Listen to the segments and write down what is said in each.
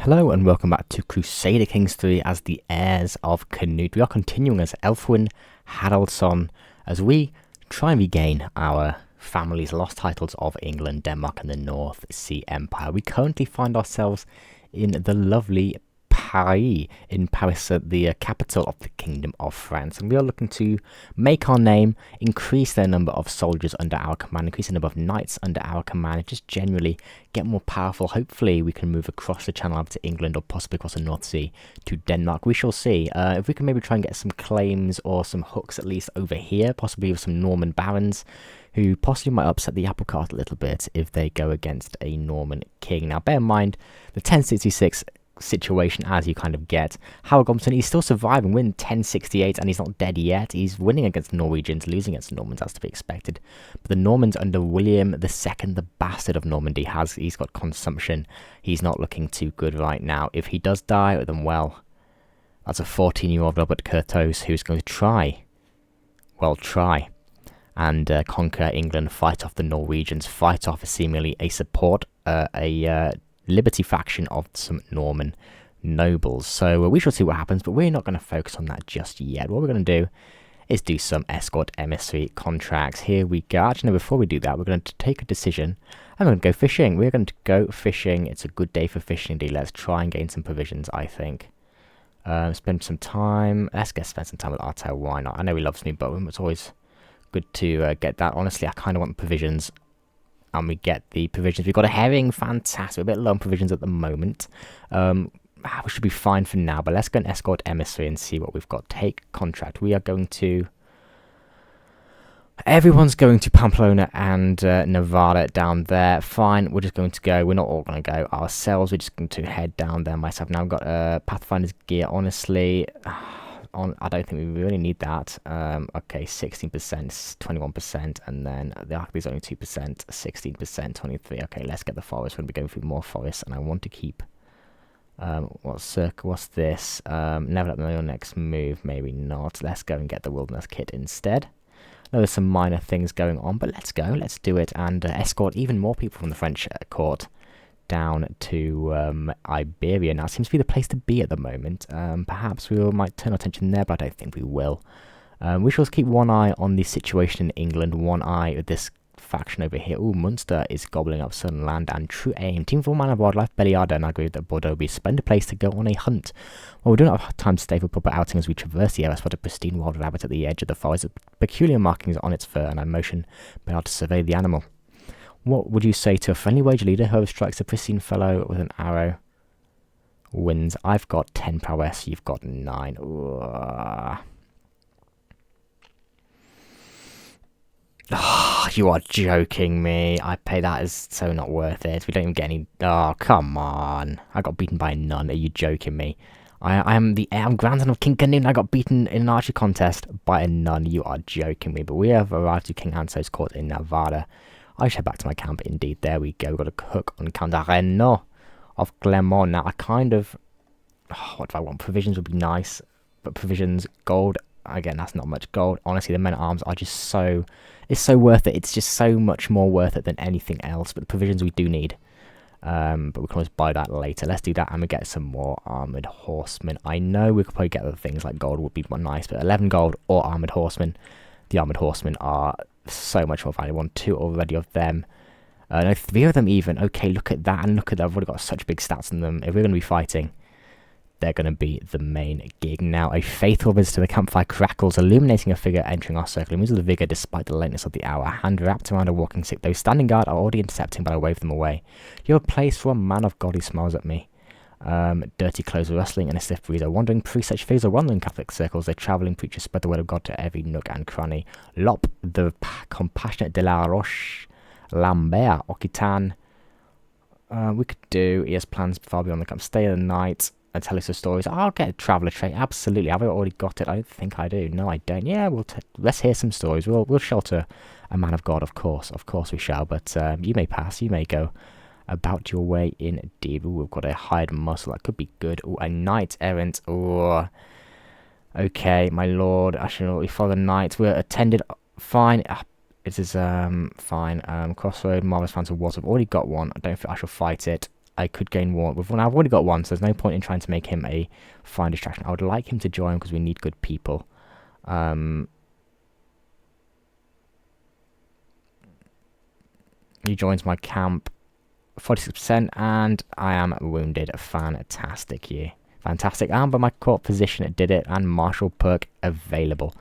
Hello and welcome back to Crusader Kings 3 as the heirs of CANUTE. We are continuing as Aelfwine, Haraldsson, as we try and regain our family's lost titles of England, Denmark and the North Sea Empire. We currently find ourselves in the lovely Paris, in Paris, the capital of the Kingdom of France, and we are looking to make our name, increase the number of soldiers under our command, increase the number of knights under our command, and just generally get more powerful. Hopefully we can move across the channel over to England or possibly across the North Sea to Denmark. We shall see. If we can maybe try and get some claims or some hooks at least over here, possibly with some Norman barons who possibly might upset the apple cart a little bit if they go against a Norman king. Now bear in mind the 1066 situation as you kind of get. Howard Gomson, he's still surviving, win 1068 and he's not dead yet. He's winning against the Norwegians, losing against the Normans, as to be expected. But the Normans under William II, the bastard of Normandy, he's got consumption. He's not looking too good right now. If he does die, then well, that's a 14-year-old Robert Curthose who's going to try and conquer England, fight off the Norwegians, fight off seemingly a support, liberty faction of some Norman nobles. So we shall see what happens, but we're not going to focus on that just yet. What we're going to do is do some escort emissary contracts. Here we go. Actually, no, before we do that, we're going to take a decision. I'm going to go fishing. We're going to go fishing. It's a good day for fishing indeed. Let's try and gain some provisions, I think. Spend some time. Let's spend some time with Artel. Why not? I know he loves me, but it's always good to get that. Honestly, I kind of want the provisions. And we get the provisions. We've got a herring, fantastic. We're a bit low on provisions at the moment. We should be fine for now, but let's go and escort emissary and see what we've got. Take contract. We are going to... Everyone's going to Pamplona and Nevada down there. Fine, we're just going to go. We're not all going to go ourselves. We're just going to head down there myself. Now I've got Pathfinder's gear, honestly. I don't think we really need that. Okay, 16%, 21%, and then the Arctic is only 2%, 16%, 23%. Okay, let's get the forest. We're going to be going through more forests, and I want to keep... what's this? Never let me know your next move. Maybe not. Let's go and get the wilderness kit instead. I know there's some minor things going on, but let's go. Let's do it and escort even more people from the French court down to Iberia. Now, it seems to be the place to be at the moment. Perhaps we might turn our attention there, but I don't think we will. We shall keep one eye on the situation in England, one eye at this faction over here. Ooh, Munster is gobbling up southern land and true aim. Team for Man of Wildlife, Belliarda, and I agree that Bordeaux be a splendid place to go on a hunt. Well, we do not have time to stay for proper outing as we traverse the area. I spot a pristine wild rabbit at the edge of the forest with peculiar markings on its fur, and I motion Bernard to survey the animal. What would you say to a friendly wage leader who strikes a pristine fellow with an arrow? Wins. I've got 10 prowess, you've got 9. Oh, you are joking me. I pay that as so not worth it. We don't even get any... Oh, come on. I got beaten by a nun. Are you joking me? I'm grandson of King Canute. I got beaten in an archery contest by a nun. You are joking me. But we have arrived to King Anso's court in Nevada. I should head back to my camp. Indeed, there we go. We've got a hook on Count Renaud of Clermont. Now, I kind of... Oh, what do I want? Provisions would be nice. But provisions, gold... Again, that's not much gold. Honestly, the men-at-arms are just so... It's so worth it. It's just so much more worth it than anything else. But the provisions we do need. But we can always buy that later. Let's do that and we get some more armoured horsemen. I know we could probably get other things like gold would be more nice. But 11 gold or armoured horsemen. The armoured horsemen are... so much more valuable. 2 already of them. No, 3 of them even. Okay, look at that, and look at that. I've already got such big stats on them. If we're going to be fighting, they're going to be the main gig. Now, a faithful visitor, the campfire crackles, illuminating a figure entering our circle. He moves with vigor despite the lateness of the hour. A hand wrapped around a walking stick. Those standing guard are already intercepting, but I wave them away. You have a place for a man of God who smiles at me. Dirty clothes rustling in a stiff breeze. Wandering priests, such figures are wandering Catholic circles. Their travelling preachers spread the word of God to every nook and cranny. Lop, the compassionate de la Roche, Lambert, Occitan. We could do, he has plans far beyond the camp. Stay the night and tell us the stories. I'll get a traveller trait, absolutely. Have I already got it? I don't think I do. No, I don't. Yeah, let's hear some stories. We'll shelter a man of God, of course we shall. But you may pass, you may go about your way indeed. Ooh, we've got a hired muscle. That could be good. Ooh, a knight errant. Ooh. Okay, my lord. I shall follow the knight. We're attended. Fine. It is fine. Crossroad, Marvelous Fountain of Water. I've already got one. I don't think I shall fight it. I could gain one. I've already got one, so there's no point in trying to make him a fine distraction. I would like him to join because we need good people. He joins my camp. 46%, and I am wounded. Fantastic, yeah. Fantastic. And by my court position, it did it, and martial perk available.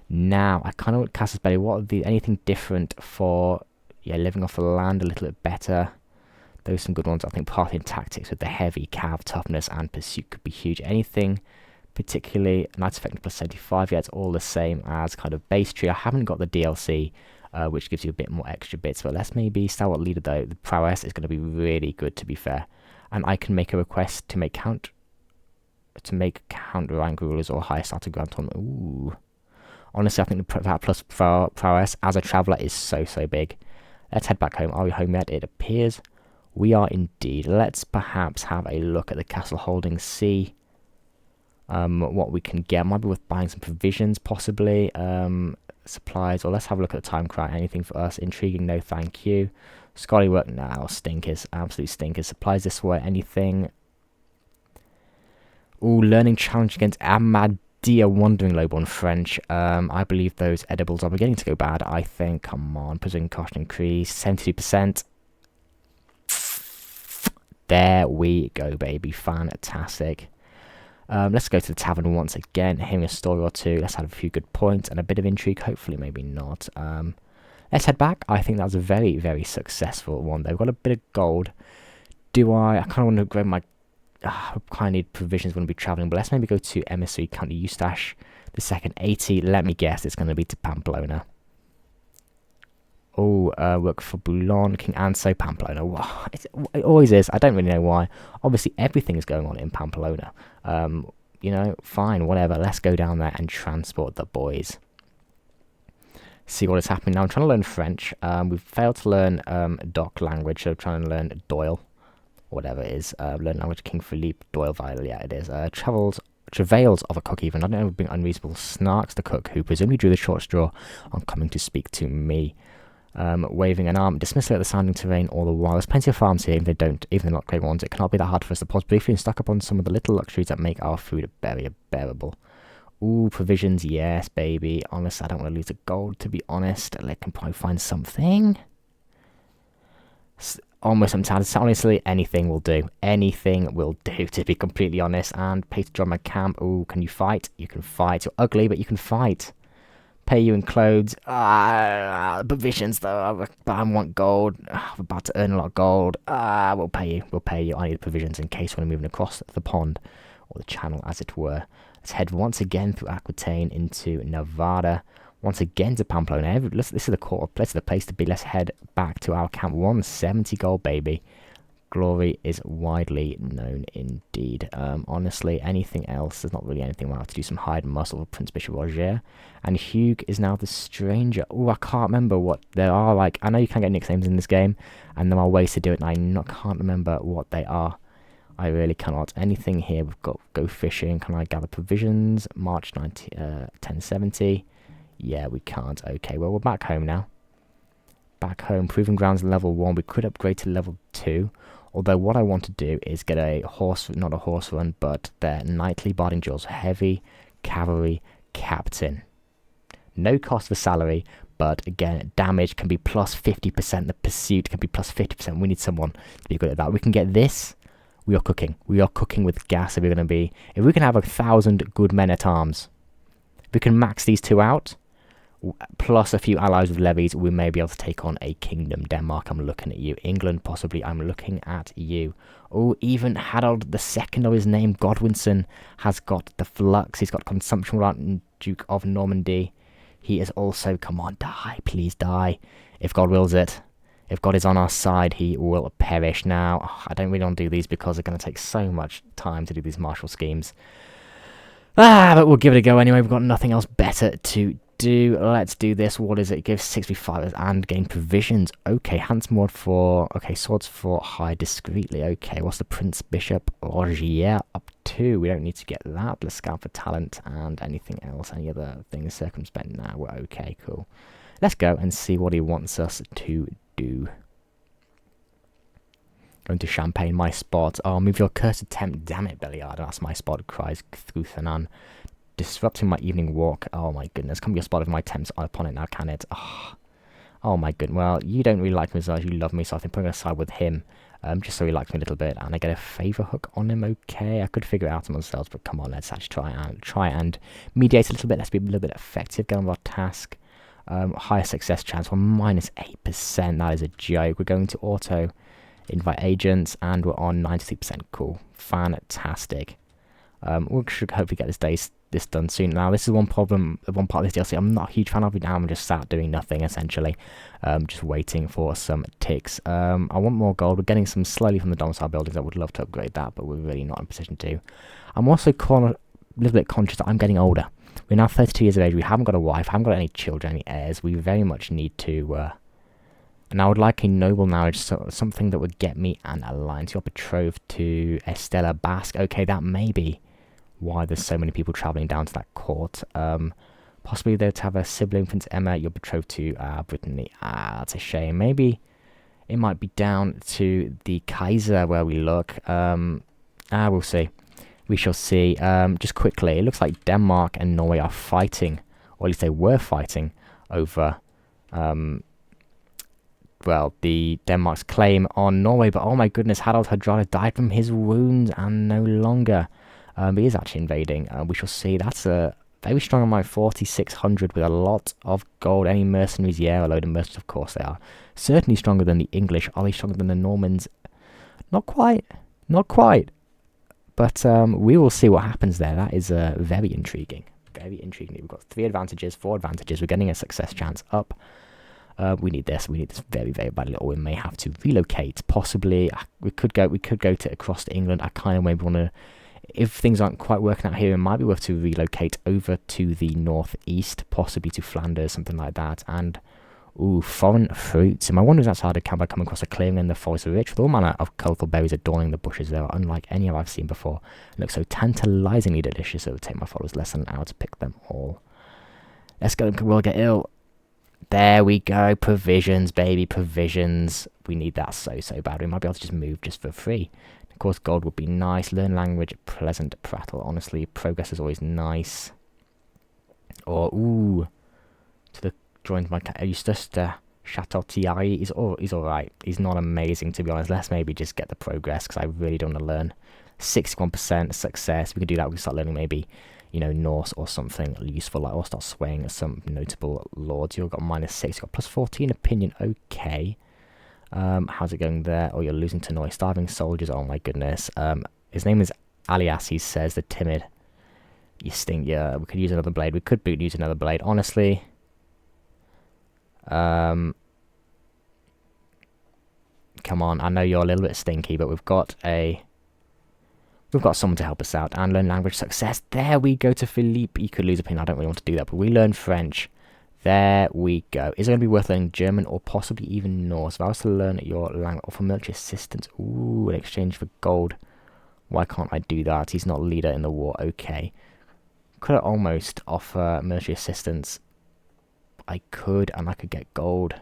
Now, I kind of want Casus Belli. What would be anything different for, living off the land a little bit better? Those are some good ones. I think Parthian tactics with the heavy cav, toughness, and pursuit could be huge. Anything particularly, Knights effect plus 75, yeah, it's all the same as kind of base tree. I haven't got the DLC, which gives you a bit more extra bits, but let's maybe Stalwart Leader though. The prowess is going to be really good, to be fair. And I can make a request to make count rank rulers or higher starter grand tournament. Ooh. Honestly, I think that plus prowess as a traveller is so big. Let's head back home. Are we home yet? It appears we are indeed. Let's perhaps have a look at the castle holdings, see what we can get. Might be worth buying some provisions, possibly. Supplies, or let's have a look at the time cry. Anything for us? Intriguing, no thank you. Scholarly work, no, stinkers. Absolute stinkers. Supplies this way, anything. Ooh, learning challenge against Amadia Wandering Lowborn French. I believe those edibles are beginning to go bad, I think. Come on, prison cost increase, 72%. There we go, baby. Fantastic. Let's go to the tavern once again, hearing a story or two. Let's have a few good points and a bit of intrigue. Hopefully, maybe not. Let's head back. I think that was a very successful one. They've got a bit of gold. I kind of want to grab my... I kind of need provisions when we be travelling, but let's maybe go to Emissary County Eustache. The second 80. Let me guess, it's going to be to Pamplona. Oh, work for Boulogne, King Anso, Pamplona. Wow, it always is. I don't really know why. Obviously, everything is going on in Pamplona. Fine, whatever. Let's go down there and transport the boys. See what is happening now. I'm trying to learn French. We've failed to learn Doc language, so I'm trying to learn Doyle. Whatever it is. Learn language, King Philippe, Doyle Violet. Yeah, it is. Travails of a cook even. I don't know, being unreasonable. Snarks the cook, who presumably drew the short straw on coming to speak to me. Waving an arm, dismissal at the sounding terrain all the while. There's plenty of farms here, even they're not great ones. It cannot be that hard for us to pause briefly and stock up on some of the little luxuries that make our food very bearable. Ooh, provisions, yes, baby. Honestly, I don't want to lose the gold, to be honest. I can probably find something. Almost, I'm tired. Honestly, anything will do. Anything will do, to be completely honest. And pay to join my camp. Ooh, can you fight? You can fight. You're ugly, but you can fight. Pay you in clothes. Provisions though. I want gold. I'm about to earn a lot of gold. We'll pay you. We'll pay you. I need provisions in case we're moving across the pond, or the channel, as it were. Let's head once again through Aquitaine into Nevada. Once again to Pamplona. This is the place to be. Let's head back to our camp. 170 gold, baby. Glory is widely known indeed. Honestly, anything else? There's not really anything. We'll have to do some hide and muscle for Prince Bishop Roger. And Hugh is now the stranger. Oh, I can't remember what there are. Like, I know you can get nicknames in this game, and there are ways to do it, and I can't remember what they are. I really cannot. Anything here? We've got go fishing. Can I gather provisions? March 1070. Yeah, we can't. Okay, well, we're back home now. Back home. Proving grounds level 1. We could upgrade to level 2. Although what I want to do is get not a horse run, but their nightly barding duels. Heavy cavalry captain. No cost for salary, but again, damage can be plus 50%. The pursuit can be plus 50%. We need someone to be good at that. We can get this. We are cooking. We are cooking with gas. If we can have 1,000 good men at arms, if we can max these two out, plus a few allies with levies, we may be able to take on a kingdom. Denmark, I'm looking at you. England, possibly, I'm looking at you. Oh, even Harold II, of his name, Godwinson, has got the flux. He's got consumption without Duke of Normandy. He is also, come on, die, please die. If God wills it. If God is on our side, he will perish. Now, I don't really want to do these because they're going to take so much time to do these martial schemes. But we'll give it a go anyway. We've got nothing else better to do. Let's do this. What is it? It gives 65 and gain provisions. Okay, handsome ward for... Okay, swords for hide discreetly. Okay, what's the Prince Bishop? Rogier up 2. We don't need to get that. Let's scout for talent and anything else. Any other things circumspect? Now we're okay, cool. Let's go and see what he wants us to do. Going to Champagne, my spot. Oh, move your cursed attempt. Damn it, Belliard. That's my spot, cries Thuthanan. Disrupting my evening walk. Oh my goodness. Come be your spot if my attempts are upon it now, can it? Oh my goodness. Well, you don't really like me as much as you love me, so I think I'm going to side with him. Just so he likes me a little bit. And I get a favour hook on him, okay. I could figure it out on ourselves, but come on, let's actually try and mediate a little bit. Let's be a little bit effective. Get on with our task. Higher success chance. We're minus 8%. That is a joke. We're going to auto invite agents, and we're on 93%. Cool. Fantastic. We should hopefully get this done soon. Now, this is one problem, one part of this DLC I'm not a huge fan of. Now I'm just sat doing nothing, essentially. Just waiting for some ticks. I want more gold. We're getting some slowly from the domicile buildings. I would love to upgrade that, but we're really not in a position to. I'm also a little bit conscious that I'm getting older. We're now 32 years of age. We haven't got a wife. Haven't got any children, any heirs. We very much need to... and I would like a noble marriage, so something that would get me an alliance. You're betrothed to Estella Basque. Okay, that may be why there's so many people travelling down to that court. Possibly they'd have a sibling, Prince Emma. You're betrothed to Brittany. That's a shame. Maybe it might be down to the Kaiser where we look. We'll see. We shall see. Just quickly, it looks like Denmark and Norway are fighting, or at least they were fighting, over... well, the Denmark's claim on Norway, but oh my goodness, Harald Hardrada died from his wounds and no longer. He is actually invading. We shall see. That's a very strong on my 4600 with a lot of gold. Any mercenaries? Yeah, a load of mercenaries, of course they are. Certainly stronger than the English. Are they stronger than the Normans? Not quite. Not quite. But we will see what happens there. That is very intriguing. Very intriguing. We've got 3 advantages, 4 advantages. We're getting a success chance up. We need this. We need this very, very badly. Or we may have to relocate. Possibly, we could go to across to England. I kind of maybe want to. If things aren't quite working out here, it might be worth to relocate over to the northeast, possibly to Flanders, something like that. And ooh, foreign fruits. And my wonder is outside of camp I come across a clearing in the forest rich with all manner of colourful berries adorning the bushes. They are unlike any I've seen before. It looks so tantalisingly delicious. It would take my followers less than an hour to pick them all. Let's go. We'll get ill. There we go. Provisions, baby, provisions. We need that so bad. We might be able to just move just for free. Of course, gold would be nice. Learn language, pleasant prattle. Honestly, progress is always nice. Or, ooh, to the joined my Eustace Chateau Thierry. He's alright. He's not amazing, to be honest. Let's maybe just get the progress, because I really don't want to learn. 61% success. We can do that. We can start learning maybe, you know, Norse or something useful, like, or start swaying some notable lords. You've got -6. You've got +14 opinion. Okay. How's it going there? Oh, you're losing to Noi. Starving soldiers. Oh my goodness. His name is Alias, he says, the timid. You stink. Yeah, we could use another blade. We could use another blade. Honestly. Come on. I know you're a little bit stinky, but we've got someone to help us out. And learn language success. There we go to Philippe. You could lose opinion. I don't really want to do that, but we learn French. There we go. Is it going to be worth learning German or possibly even Norse? If I was to learn your language or for military assistance, ooh, in exchange for gold. Why can't I do that? He's not leader in the war. Okay. Could I almost offer military assistance? I could, and I could get gold.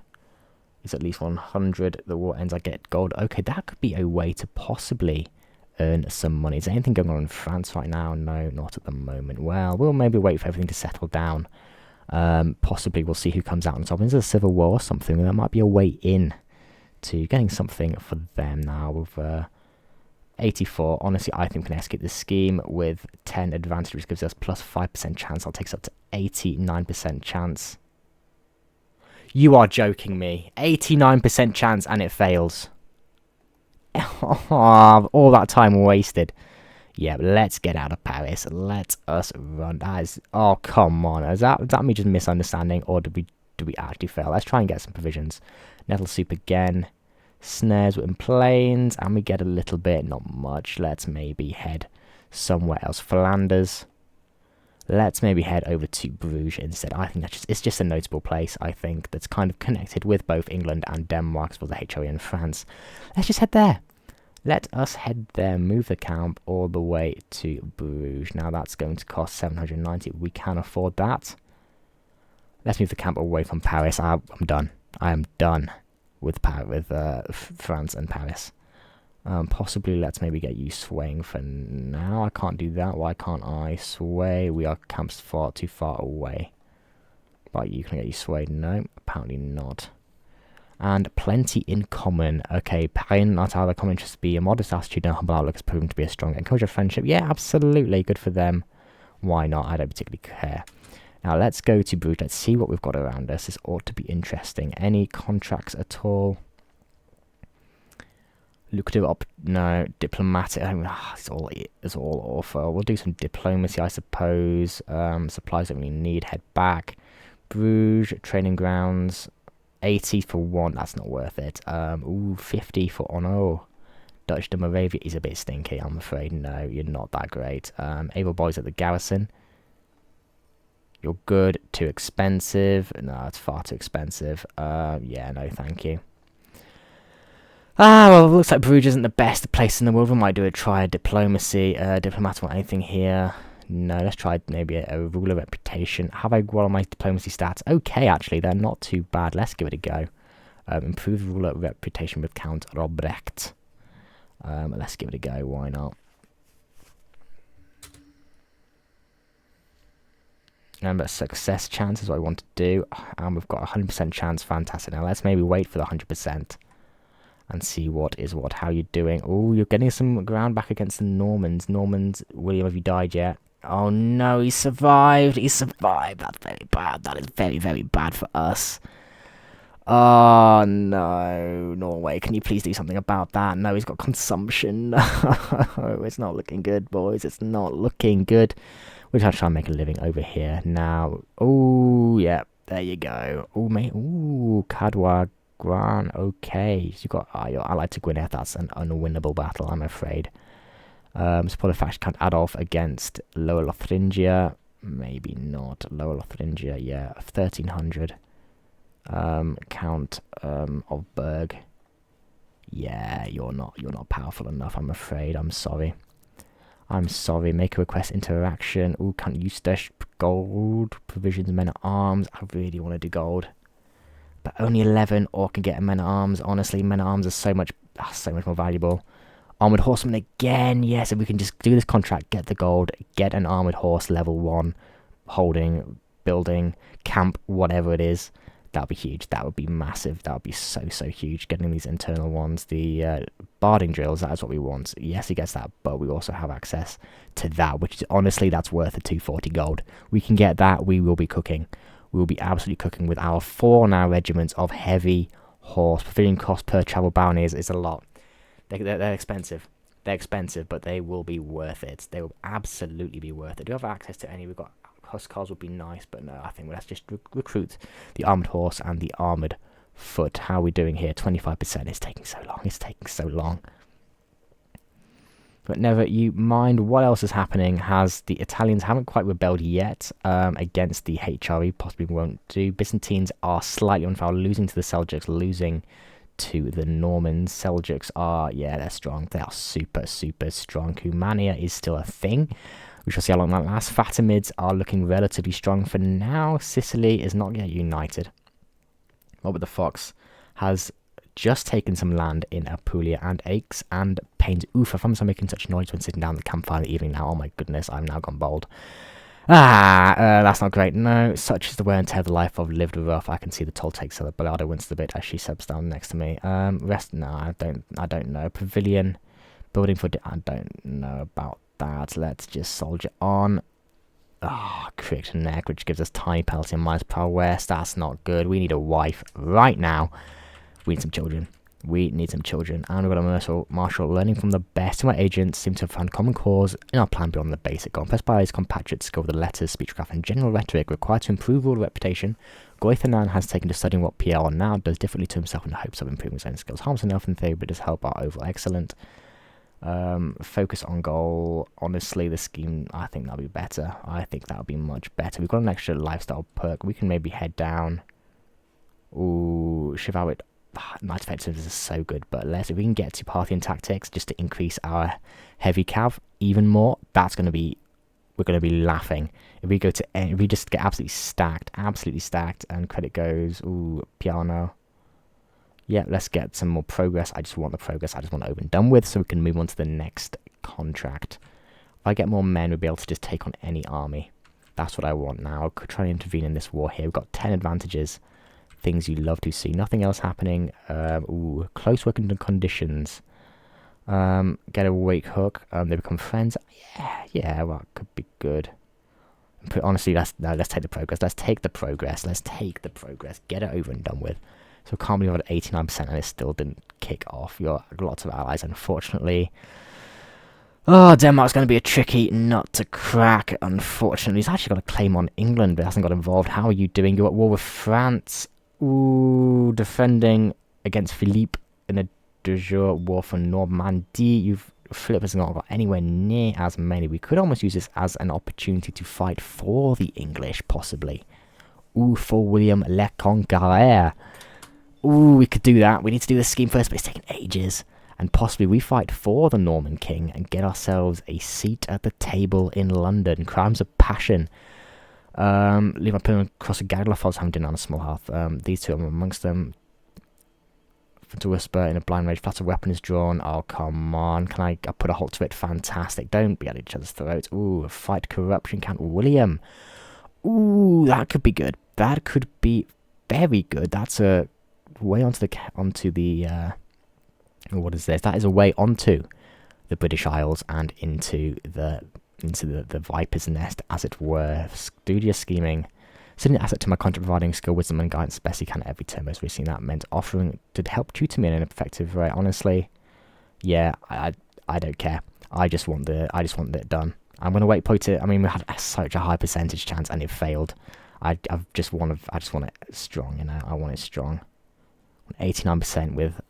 It's at least 100. The war ends, I get gold. Okay, that could be a way to possibly earn some money. Is there anything going on in France right now? No, not at the moment. Well, we'll maybe wait for everything to settle down. Possibly we'll see who comes out on top. Is there a civil war or something? There might be a way in to getting something for them now with 84. Honestly, I think we can execute this scheme with 10 advantage, which gives us +5% chance. I'll take us up to 89% chance. You are joking me. 89% chance and it fails. All that time wasted. Yeah, but let's get out of Paris. Let us run. That is, oh, come on. Is that me just misunderstanding, or did we actually fail? Let's try and get some provisions. Nettle soup again. Snares in plains, and we get a little bit, not much. Let's maybe head somewhere else. Flanders. Let's maybe head over to Bruges instead. I think it's just a notable place, I think, that's kind of connected with both England and Denmark, as well as the HOE and France. Let's just head there. Let us head there, move the camp all the way to Bruges. Now that's going to cost 790. We can afford that. Let's move the camp away from Paris. I'm done. I am done with France and Paris. Possibly let's maybe get you swaying for now. I can't do that. Why can't I sway? We are camped far too far away. But you can get you swayed. No, apparently not. And plenty in common. Okay, pain, not out of common interest to be a modest attitude and humble outlook has proven to be a strong encourager of friendship. Yeah, absolutely. Good for them. Why not? I don't particularly care. Now let's go to Bruges. Let's see what we've got around us. This ought to be interesting. Any contracts at all? Lucrative no, diplomatic. I mean, it's all awful. We'll do some diplomacy, I suppose. Supplies that we need. Head back. Bruges, training grounds. 80 for 1, that's not worth it. 50 for Ono. Dutch de Moravia is a bit stinky, I'm afraid. No, you're not that great. Able boys at the garrison. You're good, too expensive. No, it's far too expensive. Yeah, no, thank you. Well, it looks like Bruges isn't the best place in the world. We might try a diplomacy, diplomat or anything here. No, let's try maybe a ruler reputation. Have I got all my diplomacy stats? Okay, actually, they're not too bad. Let's give it a go. Improve ruler reputation with Count Robrecht. Let's give it a go. Why not? Remember, success chance is what I want to do. And we've got a 100% chance. Fantastic. Now, let's maybe wait for the 100%. And see what is what. How you doing? Oh, you're getting some ground back against the Normans. William, have you died yet? Oh no, he survived. He survived. That's very bad. That is very, very bad for us. Oh no, Norway, can you please do something about that? No, he's got consumption. It's not looking good, boys. It's not looking good. We're going to try and make a living over here now. Oh, yeah, there you go. Oh, mate. Oh, Cadwa. Gran, okay. So you've got your ally to Gwynedd. That's an unwinnable battle, I'm afraid. Support a faction Count Adolf against Lower Lothringia. Maybe not. Lower Lothringia, yeah. 1300. Count of Berg. Yeah, you're not powerful enough, I'm afraid. I'm sorry. Make a request interaction. Ooh, Count Eustache. Gold. Provisions, men at arms. I really want to do gold. But only 11, or can get a men-at-arms. Honestly, men-at-arms are so much more valuable. Armoured horseman again. Yes, if we can just do this contract, get the gold, get an armoured horse level 1, holding, building, camp, whatever it is. That would be huge. That would be massive. That would be so huge. Getting these internal ones. The barding drills, that is what we want. Yes, he gets that, but we also have access to that, which is, honestly, that's worth a 240 gold. We can get that, we will be cooking. We will be absolutely cooking with our 4 now regiments of heavy horse. Provision cost per travel bounty is a lot. They're expensive. They're expensive, but they will be worth it. They will absolutely be worth it. Do you have access to any? We've got Huskars would be nice, but no, I think let's just recruit the armoured horse and the armoured foot. How are we doing here? 25%. It's taking so long. It's taking so long. But never you mind what else is happening. The Italians haven't quite rebelled yet against the HRE, possibly won't do. Byzantines are slightly on fire, losing to the Seljuks, losing to the Normans. Seljuks are, yeah, they're strong. They are super strong. Cumania is still a thing. We shall see how long that lasts. Fatimids are looking relatively strong for now. Sicily is not yet united. Robert the Fox has just taken some land in Apulia and Aix and Pains. Oof, I found myself making such noise when sitting down at the campfire in the evening now. Oh my goodness, I've now gone bold. That's not great. No, such is the wear and tear of the life of lived rough. I can see the toll takes her. Bellado wins a bit as she subs down next to me. No, I don't know. Pavilion, building for, I don't know about that. Let's just soldier on. Cricked neck, which gives us tiny penalty and minus prowess. That's not good. We need a wife right now. We need some children. And we've got a marshal learning from the best of my agents seem to have found common cause in our plan beyond the basic goal. Impressed by his compatriots' skill with the letters, speechcraft, and general rhetoric required to improve rural reputation, Goithanan has taken to studying what Pierre now does differently to himself in the hopes of improving his own skills. Harms enough in theory, but does help our overall excellent. Focus on goal. Honestly, the scheme, I think that'll be better. I think that'll be much better. We've got an extra lifestyle perk. We can maybe head down. Ooh, Chivalric. Knight offensives is so good, but if we can get to Parthian tactics just to increase our heavy cav even more, we're going to be laughing. If we just get absolutely stacked, and credit goes, ooh, piano. Yeah, let's get some more progress. I just want the progress. I just want it over and done with so we can move on to the next contract. If I get more men, we'll be able to just take on any army. That's what I want now. I could try and intervene in this war here. We've got 10 advantages. Things you love to see. Nothing else happening. Ooh, close working conditions. Get a wake hook. They become friends. Yeah, well, that could be good. But honestly, let's take the progress. Let's take the progress. Let's take the progress. Get it over and done with. So I can't believe I had 89% and it still didn't kick off. You got lots of allies, unfortunately. Oh, Denmark's going to be a tricky nut to crack, unfortunately. He's actually got a claim on England, but hasn't got involved. How are you doing? You're at war with France. Ooh, defending against Philippe in a de jure war for Normandy. Philip has not got anywhere near as many. We could almost use this as an opportunity to fight for the English, possibly. Ooh, for William Le Conquereur. Ooh, we could do that. We need to do this scheme first, but it's taking ages. And possibly we fight for the Norman king and get ourselves a seat at the table in London. Crimes of passion. Leave my opponent across a gaggle of false hunting on a small hearth. These two are amongst them. To whisper in a blind rage, flatter weapon is drawn. Oh, come on. Can I put a halt to it? Fantastic. Don't be at each other's throats. Ooh, fight corruption. Count William. Ooh, that could be good. That could be very good. That's a way onto the what is this? That is a way onto the British Isles and into the Viper's Nest, as it were. Studious scheming. Sending an asset to my contract, providing skill, wisdom, and guidance best he can at every turn. Most recently, that meant offering to help tutor me in an effective way. Honestly, yeah, I don't care. I just want it done. I'm gonna wait point it. I mean, we had such a high percentage chance, and it failed. I just want it strong. You know, I want it strong. 89% with.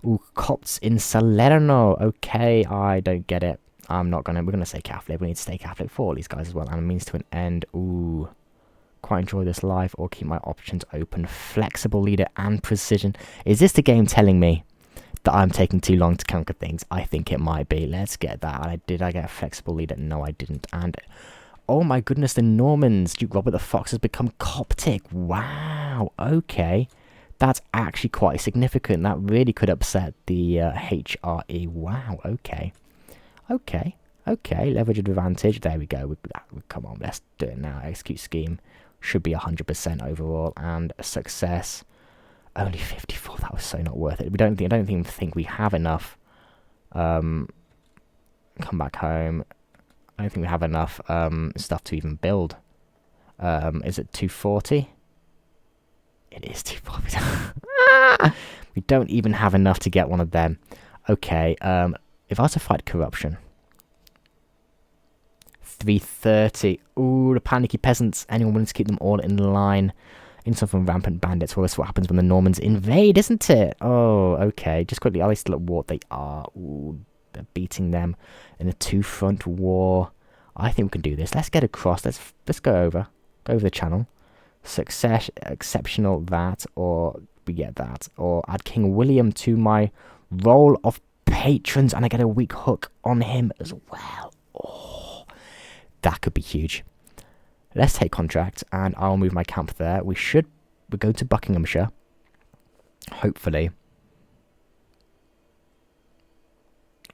Ooh, Copts in Salerno. Okay, I don't get it. We're gonna stay Catholic. We need to stay Catholic for all these guys as well. And a means to an end. Ooh. Quite enjoy this life or keep my options open. Flexible leader and precision. Is this the game telling me that I'm taking too long to conquer things? I think it might be. Let's get that. Did I get a flexible leader? No, I didn't. And oh my goodness, the Normans. Duke Robert the Fox has become Coptic. Wow. Okay. That's actually quite significant. That really could upset the HRE. Wow. Okay. Leverage advantage. There we go. Come on, let's do it now. Execute scheme. Should be 100% overall. And success. Only 54. That was so not worth it. I don't even think we have enough. Come back home. I don't think we have enough stuff to even build. Is it 240? It is 240. We don't even have enough to get one of them. Okay. If I was to fight corruption. 330. Ooh, the panicky peasants. Anyone willing to keep them all in line? Insult from rampant bandits. Well, that's what happens when the Normans invade, isn't it? Oh, okay. Just quickly, are they still at war? They are. Ooh, they're beating them in a two-front war. I think we can do this. Let's get across. Let's go over. Go over the channel. Success, exceptional that, or we get that. Or add King William to my roll of patrons, and I get a weak hook on him as well. Oh, that could be huge. Let's take contract, and I'll move my camp there. We're going to Buckinghamshire. Hopefully.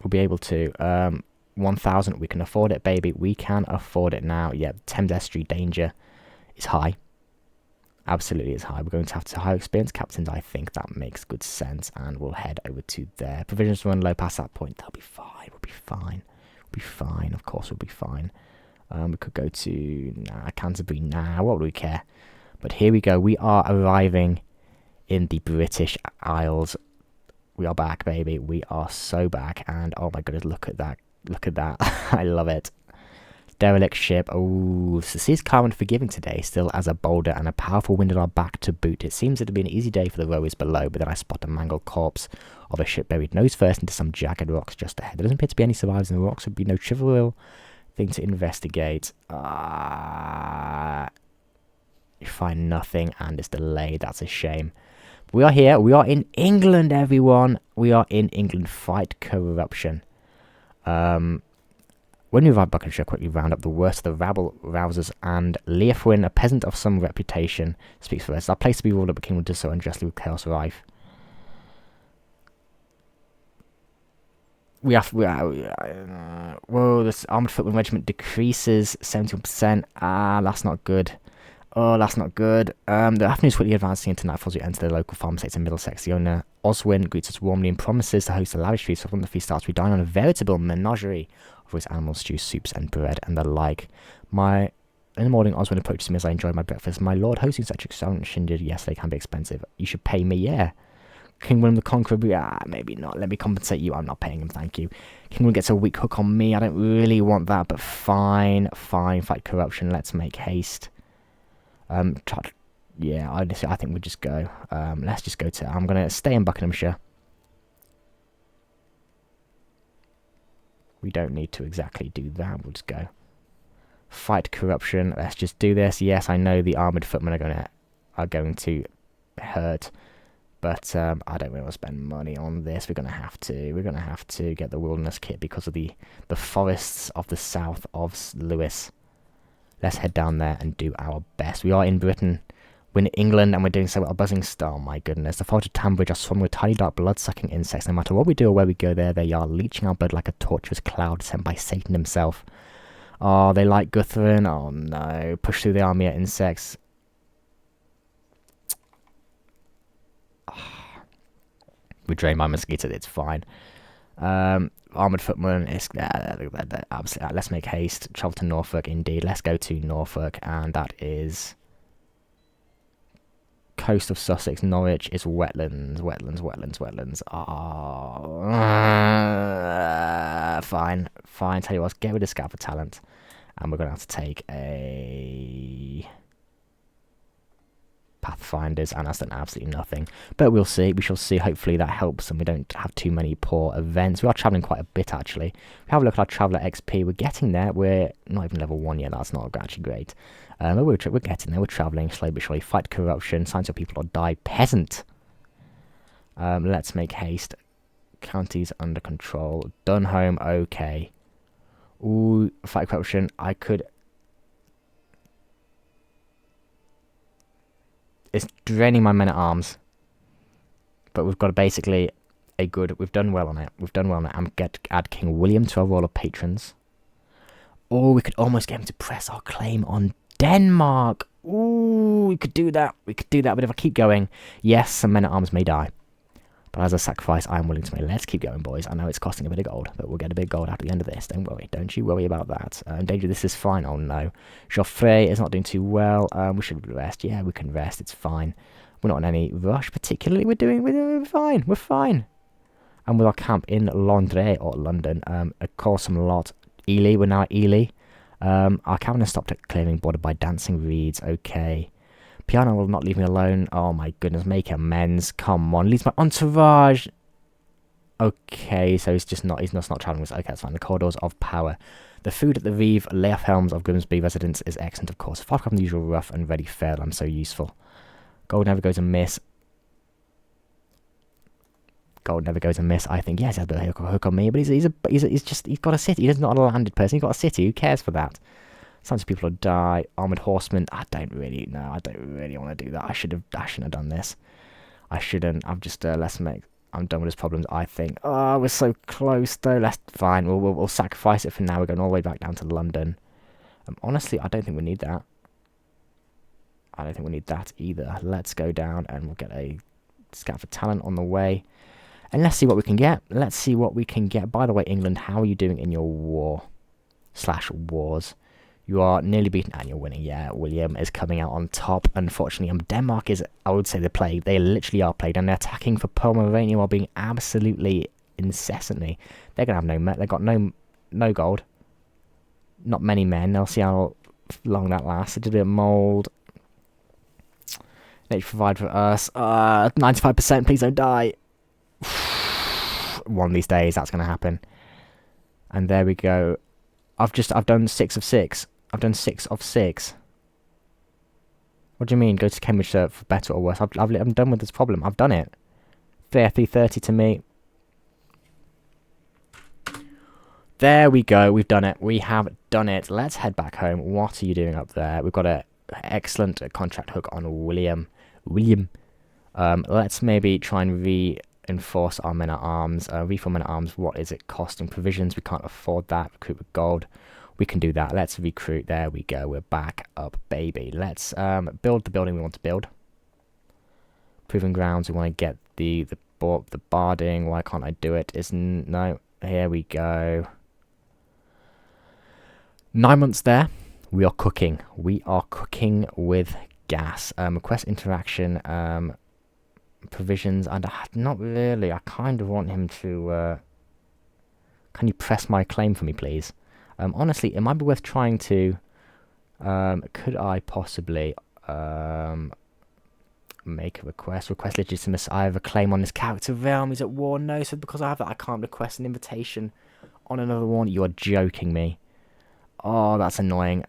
We'll be able to. 1,000, we can afford it, baby. We can afford it now. Yeah, Thames Estuary danger is high. Absolutely is high. We're going to have to hire experienced captains. I think that makes good sense. And we'll head over to there. Provisions run low past that point. They'll be fine. We'll be fine. We'll be fine. Of course, we'll be fine. We could go to Canterbury now. What would we care? But here we go. We are arriving in the British Isles. We are back, baby. We are so back. And oh my goodness, look at that. Look at that. I love it. Derelict ship. Oh, the sea is calm and forgiving today, still as a boulder, and a powerful wind at our back to boot. It seems it would be an easy day for the rowers below, but then I spot a mangled corpse of a ship buried nose first into some jagged rocks just ahead. There doesn't appear to be any survivors in the rocks. Would be no trivial thing to investigate. You find nothing, and it's delayed. That's a shame. We are here. We are in England, everyone. We are in England. Fight corruption. When we arrive, Buckinghamshire quickly round up the worst of the rabble-rousers, and Aelfwine, a peasant of some reputation, speaks for us. Our place to be ruled up, but King will do so unjustly with chaos rife. Whoa, this armoured footman regiment decreases 71%. Ah, that's not good. Oh, that's not good. The afternoon is quickly advancing into nightfall as we enter the local farm estates in Middlesex. The owner, Oswin, greets us warmly and promises to host a lavish feast. So when the feast starts, we dine on a veritable menagerie of his animal stews, soups, and bread, and the like. In the morning, Oswin approaches me as I enjoy my breakfast. My lord, hosting such extravagant shindig, yes, they can be expensive. You should pay me, yeah. King William the Conqueror, maybe not. Let me compensate you. I'm not paying him, thank you. King William gets a weak hook on me. I don't really want that, but fine. Fight corruption. Let's make haste. Yeah, I think we'll just go. Let's just go to... I'm going to stay in Buckinghamshire. We don't need to exactly do that. We'll just go. Fight corruption. Let's just do this. Yes, I know the armoured footmen are going to hurt. But I don't really want to spend money on this. We're going to have to get the wilderness kit because of the forests of the south of Lewis. Let's head down there and do our best. We are in Britain. We're in England and we're doing so well. A buzzing star, oh my goodness. The forest of Tambridge are swarming with tiny dark blood-sucking insects. No matter what we do or where we go there, they are leeching our blood like a torturous cloud sent by Satan himself. Oh, they like Guthrum. Oh no. Push through the army of insects. We drain my mosquito, it's fine. Armoured footman is absolutely. Let's make haste. Travel to Norfolk, indeed. Let's go to Norfolk, and that is coast of Sussex. Norwich is wetlands. Fine. Tell you what, get rid of scout for talent, and we're gonna have to take a Pathfinders, and that's done absolutely nothing. But we'll see. We shall see. Hopefully that helps and we don't have too many poor events. We are travelling quite a bit, actually. We have a look at our Traveller XP. We're getting there. We're not even level 1 yet. That's not actually great. But we're getting there. We're travelling slowly but surely. Fight corruption. Signs of people or die. Peasant. Let's make haste. Counties under control. Dunhome. Okay. Ooh, fight corruption. I could... It's draining my men-at-arms. But we've got basically a good... We've done well on it. I'm going to add King William to our roll of patrons. Or we could almost get him to press our claim on Denmark. Ooh, we could do that. But if I keep going, yes, some men-at-arms may die. But as a sacrifice, I am willing to make. Let's keep going, boys. I know it's costing a bit of gold, but we'll get a bit of gold at the end of this. Don't worry. Don't you worry about that. Danger, this is fine. Oh, no. Joffrey is not doing too well. We should rest. Yeah, we can rest. It's fine. We're not in any rush, particularly. We're fine. We're fine. And with our camp in Londres, or London, of course, some lot. Ely, we're now at Ely. Our cabin has stopped at clearing, bordered by dancing reeds. Okay. Piano will not leave me alone. Oh my goodness, make amends. Come on, leaves my entourage. Okay, so he's not travelling with us. Okay, that's fine. The corridors of power. The food at the Reeve Layoff Helms of Grimsby residence is excellent, of course. Far from the usual rough and ready fare. I'm so useful. Gold never goes amiss. I think. Yes, he has a bit of a hook on me, but he's got a city. He's not a landed person. He's got a city. Who cares for that? Signs of people will die. Armoured horsemen. I don't really want to do that. I shouldn't have done this. I shouldn't. I'm just I'm done with his problems, I think. Oh, we're so close though. Fine. We'll sacrifice it for now. We're going all the way back down to London. Honestly, I don't think we need that. I don't think we need that either. Let's go down and we'll get a scout for talent on the way. And let's see what we can get. By the way, England, how are you doing in your war/wars? You are nearly beaten and you're winning. Yeah, William is coming out on top. Unfortunately, Denmark is, I would say, the plague. They literally are plagued, and they're attacking for Pomerania while being absolutely incessantly. They're going to have they've got no gold. Not many men. They'll see how long that lasts. They did a bit of mould. Nature provide for us. 95%, please don't die. One of these days, that's going to happen. And there we go. I've done 6 of 6. I've done 6 of 6. What do you mean? Go to Cambridge for better or worse? I'm done with this problem. I've done it. 30 to me. There we go. We've done it. We have done it. Let's head back home. What are you doing up there? We've got an excellent contract hook on William. Let's maybe try and reinforce our men-at-arms. Refill men-at-arms. What is it costing? Provisions. We can't afford that. Recruit with gold. We can do that. Let's recruit. There we go. We're back up, baby. Let's build the building we want to build. Proving grounds. We want to get the barding. Why can't I do it? No. Here we go. 9 months there. We are cooking. We are cooking with gas. Request interaction. Provisions. And not really. I kind of want him to... can you press my claim for me, please? Honestly, it might be worth trying to... could I possibly... make a request. Request legitimacy. I have a claim on this character realm. He's at war. No, so because I have that, I can't request an invitation on another one. You are joking me. Oh, that's annoying.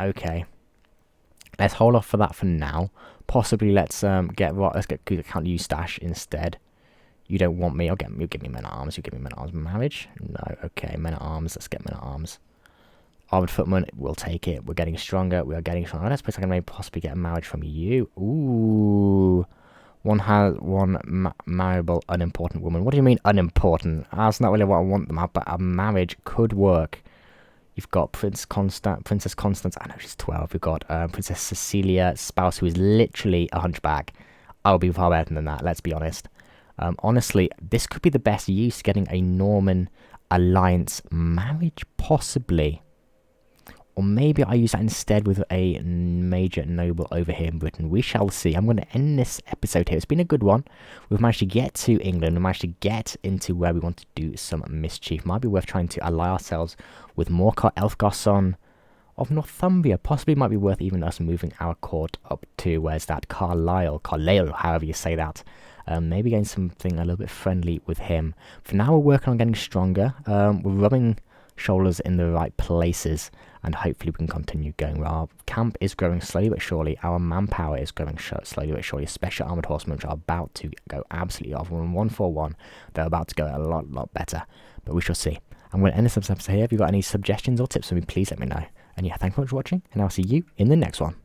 Okay. Let's hold off for that for now. Possibly let's get account Eustache instead. You don't want me. You give me men at arms. You give me men at arms marriage. No. Okay. Men at arms. Let's get men at arms. Armored footman, we'll take it. We're getting stronger. We are getting stronger. Let's I can maybe possibly get a marriage from you. Ooh. One marriable, unimportant woman. What do you mean, unimportant? That's not really what I want them at, but a marriage could work. You've got Princess Constance. I know she's 12. We've got Princess Cecilia, spouse who is literally a hunchback. I'll be far better than that, let's be honest. Honestly, this could be the best use, getting a Norman alliance marriage, possibly. Or maybe I use that instead with a major noble over here in Britain. We shall see. I'm going to end this episode here. It's been a good one. We've managed to get to England. We've managed to get into where we want to do some mischief. Might be worth trying to ally ourselves with Morcar Elfgarson of Northumbria. Possibly might be worth even us moving our court up to, where's that? Carlisle, however you say that. Maybe getting something a little bit friendly with him. For now, we're working on getting stronger. We're rubbing shoulders in the right places, and hopefully we can continue going. Our camp is growing slowly but surely. Our manpower is growing slowly but surely, especially armored horsemen, which are about to go absolutely off. We're on 141. They're about to go a lot better, but we shall see. I'm going to end this episode here. If you've got any suggestions or tips for me, please let me know. And yeah, thanks so much for watching, and I'll see you in the next one.